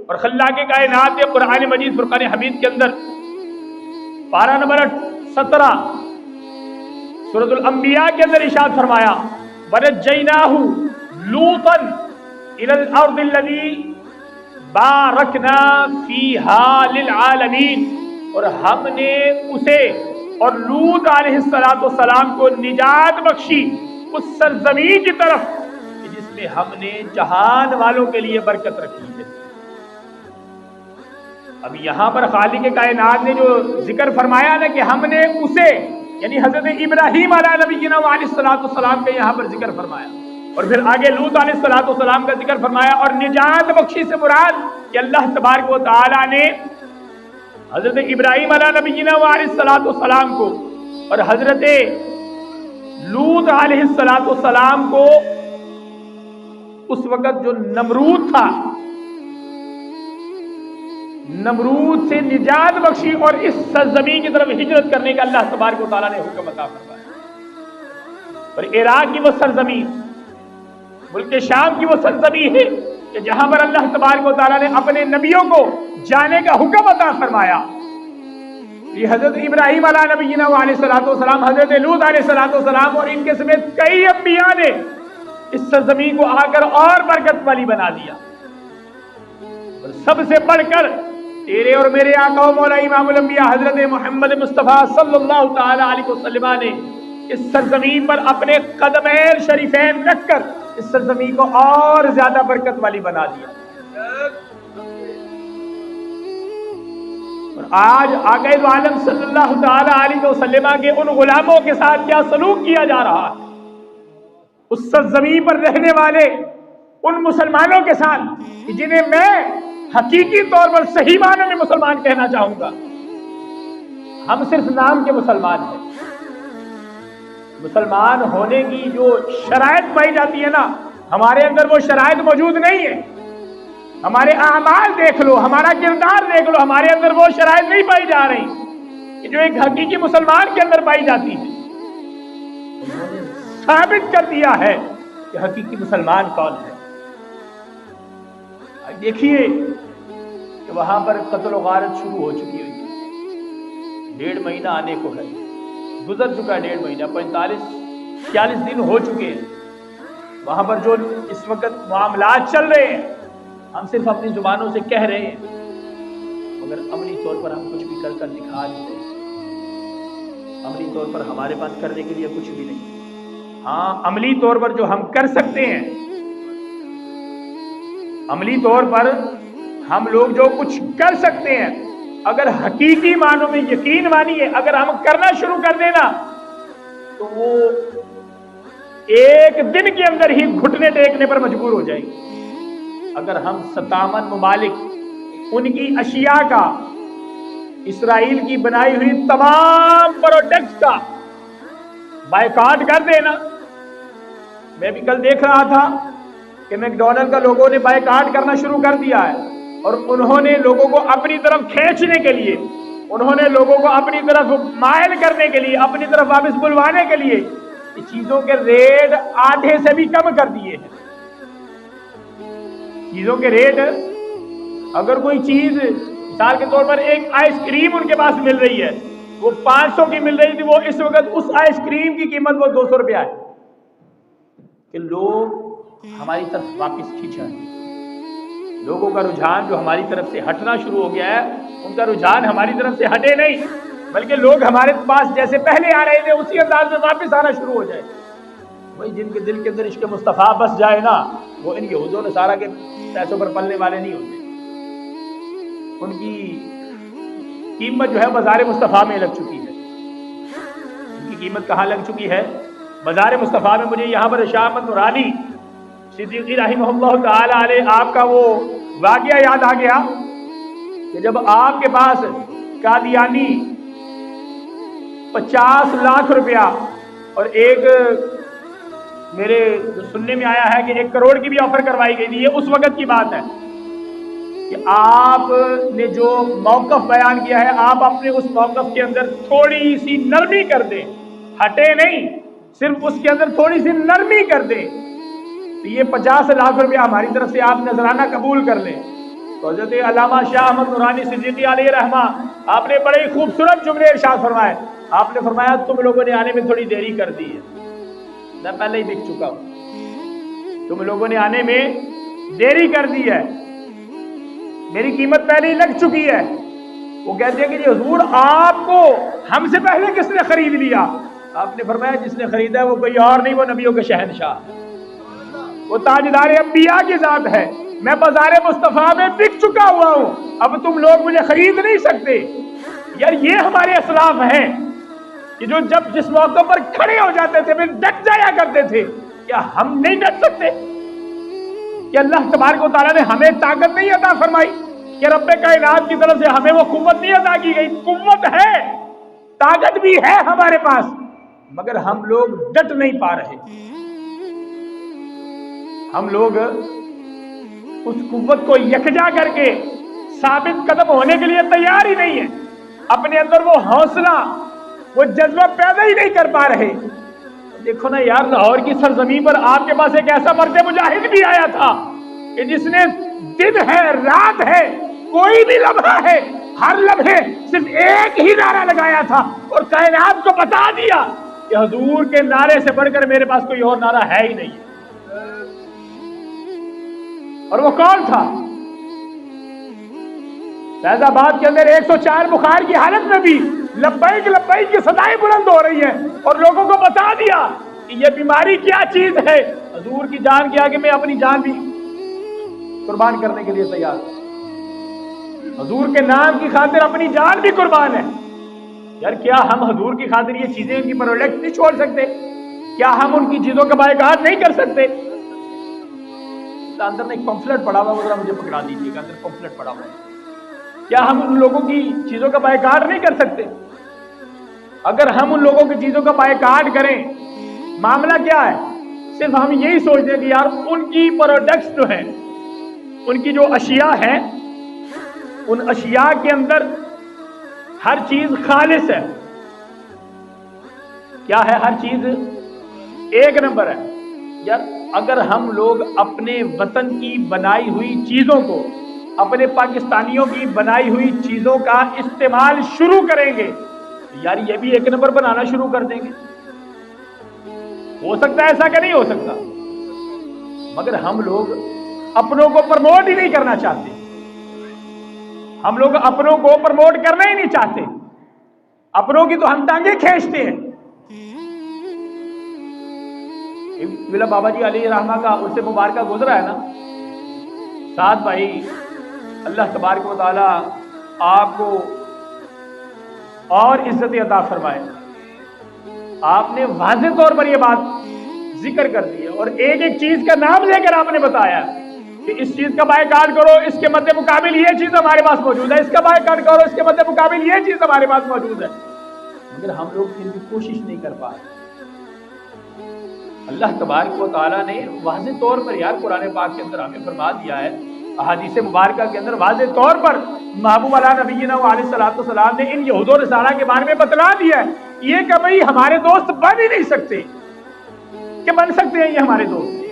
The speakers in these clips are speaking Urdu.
اور خلاق کائنات نے قرآن مجید فرقان حمید کے اندر پارہ نمبر 17 سورۃ الانبیاء کے اندر ارشاد فرمایا وَنَجَّيْنَاهُ لُوطًا إِلَى الْأَرْضِ الَّتِي بَارَكْنَا فِيهَا لِلْعَالَمِينَ، اور ہم نے اسے اور لوط علیہ السلام کو نجات بخشی اس سرزمین کی طرف جس میں ہم نے جہان والوں کے لیے برکت رکھی ہے۔ اب یہاں پر خالق کائنات نے جو ذکر فرمایا نا کہ ہم نے اسے یعنی حضرت ابراہیم علیہ نبینا علیہ السلام کا یہاں پر ذکر فرمایا، اور پھر آگے لوط علیہ السلام کا ذکر فرمایا، اور نجات بخشی سے مراد کہ اللہ تبارک و تعالی نے حضرت ابراہیم علیہ نبینا علیہ السلام کو اور حضرت لوط علیہ السلام کو اس وقت جو نمرود تھا، نمرود سے نجات بخشی اور اس سرزمین کی طرف ہجرت کرنے کا اللہ تبارک و تعالیٰ نے حکم عطا فرمایا۔ اور عراق کی وہ سرزمین، ملک شام کی وہ سرزمین ہے کہ جہاں پر اللہ تبارک و تعالیٰ نے اپنے نبیوں کو جانے کا حکم عطا فرمایا۔ یہ حضرت ابراہیم علیہ نبینا علیہ السلام، حضرت لوط علیہ السلام اور ان کے سمیت کئی انبیاء نے اس سرزمین کو آ کر اور برکت والی بنا دیا، اور سب سے بڑھ کر تیرے اور میرے آقا و مولا امام الانبیاء حضرت محمد مصطفیٰ صلی اللہ تعالی علیہ وسلم نے اس سرزمین پر اپنے قدمین شریفین رکھ کر اس سرزمین کو اور زیادہ برکت والی بنا دیا۔ اور آج آقا دو عالم صلی اللہ تعالی علیہ وسلم کے ان غلاموں کے ساتھ کیا سلوک کیا جا رہا ہے، اس سرزمین پر رہنے والے ان مسلمانوں کے ساتھ جنہیں میں حقیقی طور پر صحیح معنوں میں مسلمان کہنا چاہوں گا۔ ہم صرف نام کے مسلمان ہیں، مسلمان ہونے کی جو شرائط پائی جاتی ہے نا، ہمارے اندر وہ شرائط موجود نہیں ہے۔ ہمارے اعمال دیکھ لو، ہمارا کردار دیکھ لو، ہمارے اندر وہ شرائط نہیں پائی جا رہی جو ایک حقیقی مسلمان کے اندر پائی جاتی ہے۔ ثابت کر دیا ہے کہ حقیقی مسلمان کون ہے۔ دیکھیے کہ وہاں پر قتل و غارت شروع ہو چکی ہوئی ہے، 1.5 مہینہ آنے کو ہے، گزر چکا ہے 1.5 مہینہ، 45-46 دن ہو چکے ہیں۔ وہاں پر جو اس وقت معاملات چل رہے ہیں ہم صرف اپنی زبانوں سے کہہ رہے ہیں، مگر عملی طور پر ہم کچھ بھی کر کر دکھا نہیں سکتے۔ عملی طور پر ہمارے پاس کرنے کے لیے کچھ بھی نہیں۔ ہاں، عملی طور پر جو ہم کر سکتے ہیں، عملی طور پر ہم لوگ جو کچھ کر سکتے ہیں، اگر حقیقی معنوں میں یقین مانیے اگر ہم کرنا شروع کر دینا تو وہ ایک دن کے اندر ہی گھٹنے ٹیکنے پر مجبور ہو جائیں گے۔ اگر ہم 57 ممالک ان کی اشیاء کا، اسرائیل کی بنائی ہوئی تمام پروڈکٹس کا بائیکاٹ کر دینا۔ میں بھی کل دیکھ رہا تھا کہ میکڈونلڈ کا لوگوں نے بائیکاٹ کرنا شروع کر دیا ہے، اور انہوں نے لوگوں کو اپنی طرف کھینچنے کے لیے، انہوں نے لوگوں کو اپنی طرف مائل کرنے کے لیے، اپنی طرف واپس بلوانے کے لیے اس چیزوں کے ریٹ آدھے سے بھی کم کر دیے ہیں۔ چیزوں کے ریٹ، اگر کوئی چیز مثال کے طور پر ایک آئس کریم ان کے پاس مل رہی ہے، وہ 500 کی مل رہی تھی، وہ اس وقت اس آئس کریم کی قیمت وہ 200 روپیہ ہے، کہ لوگ ہماری طرف واپس کھینچا ہے۔ لوگوں کا رجحان جو ہماری طرف سے ہٹنا شروع ہو گیا ہے، ان کا رجحان ہماری طرف سے ہٹے نہیں، بلکہ لوگ ہمارے پاس جیسے پہلے آ رہے تھے اسی انداز میں واپس آنا شروع ہو جائے۔ وہی جن کے دل کے اندر عشق مصطفیٰ بس جائے نا، وہ ان یہود و نصارہ کے پیسوں پر پلنے والے نہیں ہوتے۔ ان کی قیمت جو ہے بازار مصطفیٰ میں لگ چکی ہے۔ ان کی قیمت کہاں لگ چکی ہے؟ بازار مصطفیٰ میں۔ مجھے یہاں پر شاہ احمد نورانی صدیقی رحمہ اللہ تعالی علیہ آپ کا وہ واقعہ یاد آ گیا کہ جب آپ کے پاس قادیانی 50 لاکھ روپیہ اور ایک میرے سننے میں آیا ہے کہ 1 کروڑ کی بھی آفر کروائی گئی تھی، یہ اس وقت کی بات ہے کہ آپ نے جو موقف بیان کیا ہے، آپ اپنے اس موقف کے اندر تھوڑی سی نرمی کر دیں، ہٹے نہیں، صرف اس کے اندر تھوڑی سی نرمی کر دیں، تو یہ 50 لاکھ روپیہ ہماری طرف سے آپ نذرانہ قبول کر لیں۔ تو حضرت علامہ شاہ احمد نورانی صدیقی علیہ رحمہ آپ نے بڑے خوبصورت جملے ارشاد فرمائے. آپ نے فرمایا تم لوگوں نے آنے میں تھوڑی دیری کر دی ہے، میں پہلے ہی بک چکا ہوں. تم لوگوں نے آنے میں دیری کر دی ہے، میری قیمت پہلے ہی لگ چکی ہے. وہ کہتے ہیں کہ جی حضور آپ کو ہم سے پہلے کس نے خرید لیا؟ آپ نے فرمایا جس نے خریدا ہے وہ کوئی اور نہیں، وہ نبیوں کے شہنشاہ، وہ تاجدار انبیاء کی ذات ہے. میں بازار مصطفیٰ میں بک چکا ہوا ہوں، اب تم لوگ مجھے خرید نہیں سکتے. یار یہ ہمارے اسلاف ہیں کہ جو جس موقع پر کھڑے ہو جاتے تھے پھر ڈٹ جایا کرتے تھے. کیا ہم نہیں ڈٹ سکتے؟ کہ اللہ تبارک و تعالیٰ نے ہمیں طاقت نہیں عطا فرمائی؟ کہ رب کائنات کی طرف سے ہمیں وہ قوت نہیں عطا کی گئی؟ قوت ہے، طاقت بھی ہے ہمارے پاس، مگر ہم لوگ ڈٹ نہیں پا رہے. ہم لوگ اس قوت کو یکجا کر کے ثابت قدم ہونے کے لیے تیار ہی نہیں ہے. اپنے اندر وہ حوصلہ، وہ جذبہ پیدا ہی نہیں کر پا رہے. دیکھو نا یار، لاہور کی سرزمین پر آپ کے پاس ایک ایسا مرد مجاہد بھی آیا تھا کہ جس نے دن ہے رات ہے کوئی بھی لمحہ ہے، ہر لمحے صرف ایک ہی نعرہ لگایا تھا اور کائنات کو بتا دیا کہ حضور کے نعرے سے بڑھ کر میرے پاس کوئی اور نعرہ ہے ہی نہیں. اور وہ کون تھا؟ فیض آباد کے اندر 104 بخار کی حالت میں بھی لبیک لبیک کی صدائیں بلند ہو رہی ہیں اور لوگوں کو بتا دیا کہ یہ بیماری کیا چیز ہے. حضور کی جان کے آگے میں اپنی جان بھی قربان کرنے کے لیے تیار ہوں. حضور کے نام کی خاطر اپنی جان بھی قربان ہے. یار کیا ہم حضور کی خاطر یہ چیزیں، ان کی پروڈکٹ نہیں چھوڑ سکتے؟ کیا ہم ان کی چیزوں کا بائیکاٹ نہیں کر سکتے؟ اندر میں ایک پمفلٹ پڑا ہوا ہے، ذرا مجھے پکڑا دیجیے گا. اندر پمفلٹ پڑا ہوا ہے. کیا ہم ان لوگوں کی چیزوں کا بائیکاٹ نہیں کر سکتے؟ اگر ہم ان لوگوں کی چیزوں کا بائیکاٹ کریں، معاملہ کیا ہے؟ صرف ہم یہی سوچتے ہیں کہ یار ان کی پروڈکٹس جو ہیں، ان کی جو اشیاء ہیں، ان اشیاء کے اندر ہر چیز خالص ہے. کیا ہے؟ ہر چیز ایک نمبر ہے. یار اگر ہم لوگ اپنے وطن کی بنائی ہوئی چیزوں کو، اپنے پاکستانیوں کی بنائی ہوئی چیزوں کا استعمال شروع کریں گے، یار یہ بھی ایک نمبر بنانا شروع کر دیں گے. ہو سکتا ہے ایسا کہ نہیں ہو سکتا، مگر ہم لوگ اپنوں کو پروموٹ ہی نہیں کرنا چاہتے. ہم لوگ اپنوں کو پروموٹ کرنا ہی نہیں چاہتے. اپنوں کی تو ہم ٹانگیں کھینچتے ہیں. بلا بابا جی علیہ رحمہ کا اس سے مبارکہ گزرا ہے نا. سعد بھائی، اللہ تبارک و تعالی آپ کو اور عزت عطا فرمائے. آپ نے واضح طور پر یہ بات ذکر کر دی ہے اور ایک ایک چیز کا نام لے کر آپ نے بتایا کہ اس چیز کا بائیکاٹ کرو، اس کے مد مقابل یہ چیز ہمارے پاس موجود ہے، اس کا بائیکاٹ کرو، اس کے مد مقابل یہ چیز ہمارے پاس موجود ہے. مگر ہم لوگ پھر بھی کوشش نہیں کر پا رہے. اللہ تبارک و تعالیٰ نے واضح طور پر یار قرآن پاک کے اندر ہمیں فرما دیا ہے، احادیث مبارکہ کے اندر واضح طور پر محبوب علی نبینا علیہ الصلوۃ والسلام نے ان یہود و نصارہ کے بارے میں بتلا دیا ہے. یہ کبھی ہمارے دوست بن ہی نہیں سکتے. کہ بن سکتے ہیں یہ ہمارے دوست؟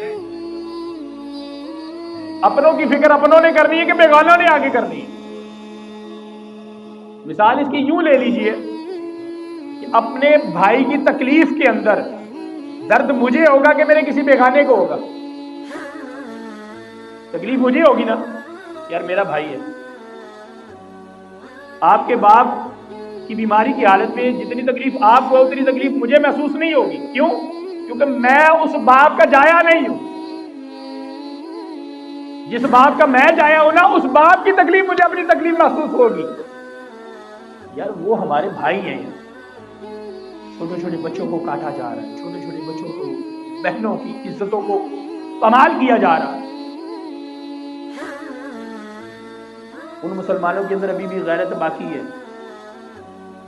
اپنوں کی فکر اپنوں نے کرنی ہے کہ بیگانوں نے آگے کرنی ہے. مثال اس کی یوں لے لیجئے کہ اپنے بھائی کی تکلیف کے اندر درد مجھے ہوگا کہ میرے کسی بیگانے کو ہوگا؟ تکلیف مجھے ہوگی نا، یار میرا بھائی ہے. آپ کے باپ کی بیماری کی حالت میں جتنی تکلیف آپ کو اتنی تکلیف مجھے محسوس نہیں ہوگی. کیوں؟ کیونکہ میں اس باپ کا جایا نہیں ہوں. جس باپ کا میں جایا ہوں نا، اس باپ کی تکلیف مجھے اپنی تکلیف محسوس ہوگی. یار وہ ہمارے بھائی ہیں. چھوٹے چھوٹے بچوں کو کاٹا جا رہا ہے، چھوٹے چھوٹے بچوں کو، بہنوں کی عزتوں کو پامال کیا جا رہا ہے. ان مسلمانوں کے اندر ابھی بھی غیرت باقی ہے.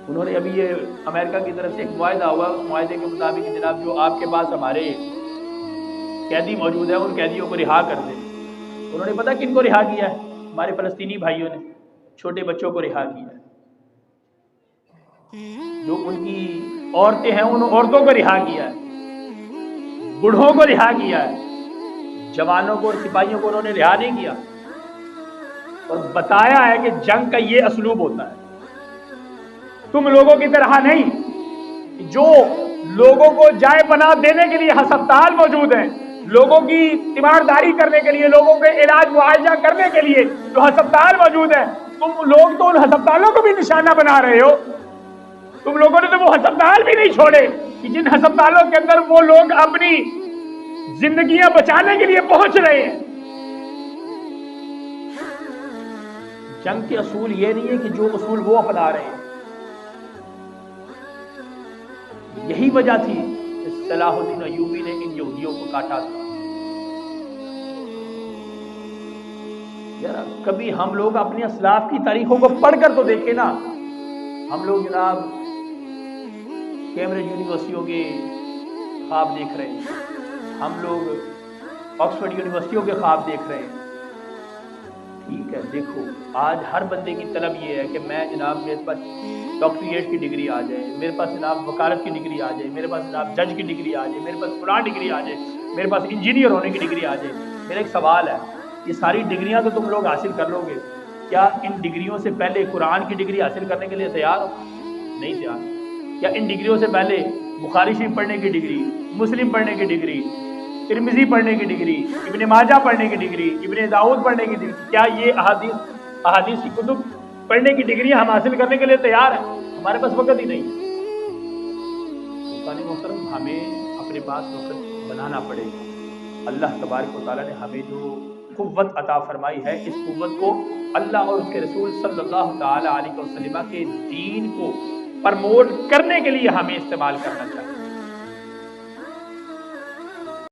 انہوں نے ابھی یہ امریکہ کی طرف سے ایک معاہدہ ہوا، اس معاہدے کے مطابق جناب جو آپ کے پاس ہمارے قیدی موجود ہیں ان قیدیوں کو رہا کر دیں. انہوں نے پتہ کن کو رہا کیا ہے؟ ہمارے فلسطینی بھائیوں نے چھوٹے بچوں کو رہا کیا ہے. جو ان کی عورتیں ہیں ان عورتوں کو رہا کیا ہے، بوڑھوں کو رہا کیا ہے، جوانوں کو اور سپاہیوں کو انہوں نے رہا نہیں کیا. اور بتایا ہے کہ جنگ کا یہ اسلوب ہوتا ہے، تم لوگوں کی طرح نہیں جو لوگوں کو جائے پناہ دینے کے لیے ہسپتال موجود ہیں، لوگوں کی تیمارداری کرنے کے لیے، لوگوں کے علاج معالجہ کرنے کے لیے جو ہسپتال موجود ہیں، تم لوگ تو ان ہسپتالوں کو بھی نشانہ بنا رہے ہو۔ تم لوگوں نے تو وہ ہسپتال بھی نہیں چھوڑے کہ جن ہسپتالوں کے اندر وہ لوگ اپنی زندگیاں بچانے کے لیے پہنچ رہے ہیں۔ جنگ کے اصول یہ نہیں ہے کہ جو اصول وہ اپنا رہے ہیں۔ یہی وجہ تھی کہ صلاح الدین ایوبی نے ان یہودیوں کو کاٹا تھا۔ یار کبھی ہم لوگ اپنے اسلاف کی تاریخوں کو پڑھ کر تو دیکھیں نا۔ ہم لوگ جناب کیمبرج یونیورسٹیوں کے خواب دیکھ رہے ہیں، ہم لوگ آکسفورڈ یونیورسٹیوں کے خواب دیکھ رہے ہیں۔ ٹھیک ہے، دیکھو آج ہر بندے کی طلب یہ ہے کہ میں جناب میرے پاس ڈاکٹریٹ کی ڈگری آ جائے، میرے پاس جناب وکالت کی ڈگری آ جائے، میرے پاس جناب جج کی ڈگری آ جائے، میرے پاس فلاں ڈگری آ جائے، میرے پاس انجینئر ہونے کی ڈگری آ جائے۔ میرا ایک سوال ہے، یہ ساری ڈگریاں تو تم لوگ حاصل کر لو گے، کیا ان ڈگریوں سے پہلے قرآن کی ڈگری حاصل کرنے کے لیے تیار ہو؟ نہیں تیار۔ کیا ان ڈگریوں سے پہلے بخاری شریف پڑھنے کی ڈگری، مسلم پڑھنے کی ڈگری، ترمذی پڑھنے کی ڈگری، ابن ماجہ پڑھنے کی ڈگری، ابن داؤد پڑھنے کی ڈگری، کیا یہ احادیث کی کتب پڑھنے کی ڈگریاں ہم حاصل کرنے کے لیے تیار ہیں؟ ہمارے پاس وقت ہی نہیں ہے۔ محترم ہمیں اپنے پاس وقت بنانا پڑے گا۔ اللہ تبارک و تعالیٰ نے ہمیں جو قوت عطا فرمائی ہے، اس قوت کو اللہ اور اس کے رسول صلی اللہ تعالی علیہ وسلم کے دین کو پرموٹ کرنے کے لیے ہمیں استعمال کرنا چاہیے۔